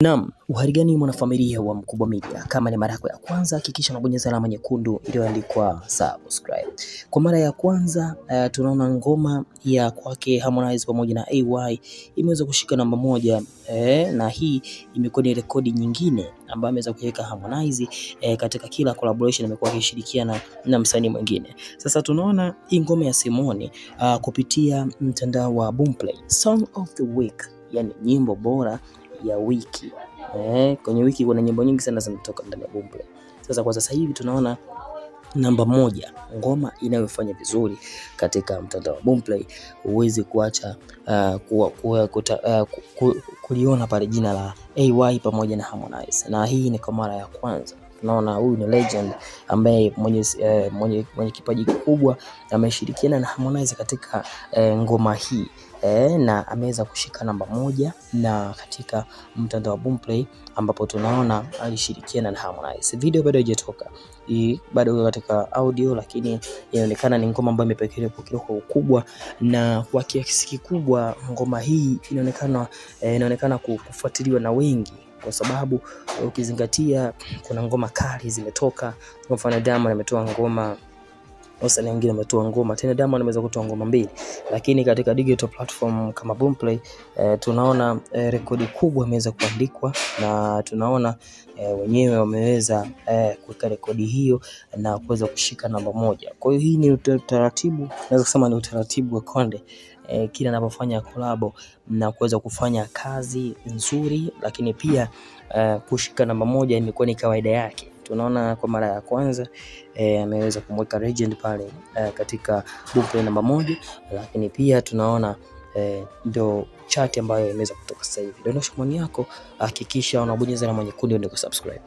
Naam, uhali gani mwanafamilia wa Mkubwa Media? Kama ni mara yako ya kwanza hakikisha unabonyeza alama nyekundu iliyoandikwa subscribe. Kwa mara ya kwanza tunaona ngoma ya kwake Harmonize pamoja na AY imeweza kushika namba moja, na hii imekuwa ni rekodi nyingine ambayo ameweza kuweka Harmonize katika kila collaboration amekuwa akishirikiana na msanii mwingine. Sasa tunaona hii ngoma ya Simoni kupitia mtandao wa Boomplay Song of the Week, yani nyimbo bora ya wiki. Kwenye wiki kuna nyimbo nyingi sana zinatoka ndani ya Boomplay. Sasa kwa sasa hivi tunaona namba moja, ngoma inayofanya vizuri katika mtandao wa Boomplay, huwezi kuacha kuliona pale jina la AY pamoja na Harmonize. Na hii ni kwa mara ya kwanza. Tunaona huyu ni legend ambaye mwenye kipaji kikubwa ameshirikiana na Harmonize katika ngoma hii. Na ameweza kushika namba moja na katika mtandao wa Boomplay ambapo tunaona alishirikiana na Harmonize. Video bado haijatoka, bado katika audio, lakini inaonekana ni ngoma ambayo imepokelewa kwa ukubwa na kwa kiasi kikubwa. Ngoma hii inaonekana kufuatiliwa na wengi, kwa sababu ukizingatia kuna ngoma kali zimetoka. Kwa mfano Diamond ametoa ngoma, wasanii wengine wametoa ngoma, tena Diamond ameweza kutoa ngoma mbili. Lakini katika digital platform kama Boomplay tunaona rekodi kubwa imeweza kuandikwa, na tunaona wenyewe wameweza kuweka rekodi hiyo na kuweza kushika namba moja. Kwa hiyo hii ni utaratibu, naweza kusema ni utaratibu wa Konde kila anapofanya collab na kuweza kufanya kazi nzuri, lakini pia kushika namba moja imekuwa ni kawaida yake. Tunaona kwa mara ya kwanza ameweza kumweka legend pale katika Boomplay namba moja, lakini pia tunaona ndio chart ambayo imeweza kutoka sasa hivi. Dondosha maoni yako, hakikisha unabonyeza alama nyekundu ndio subscribe.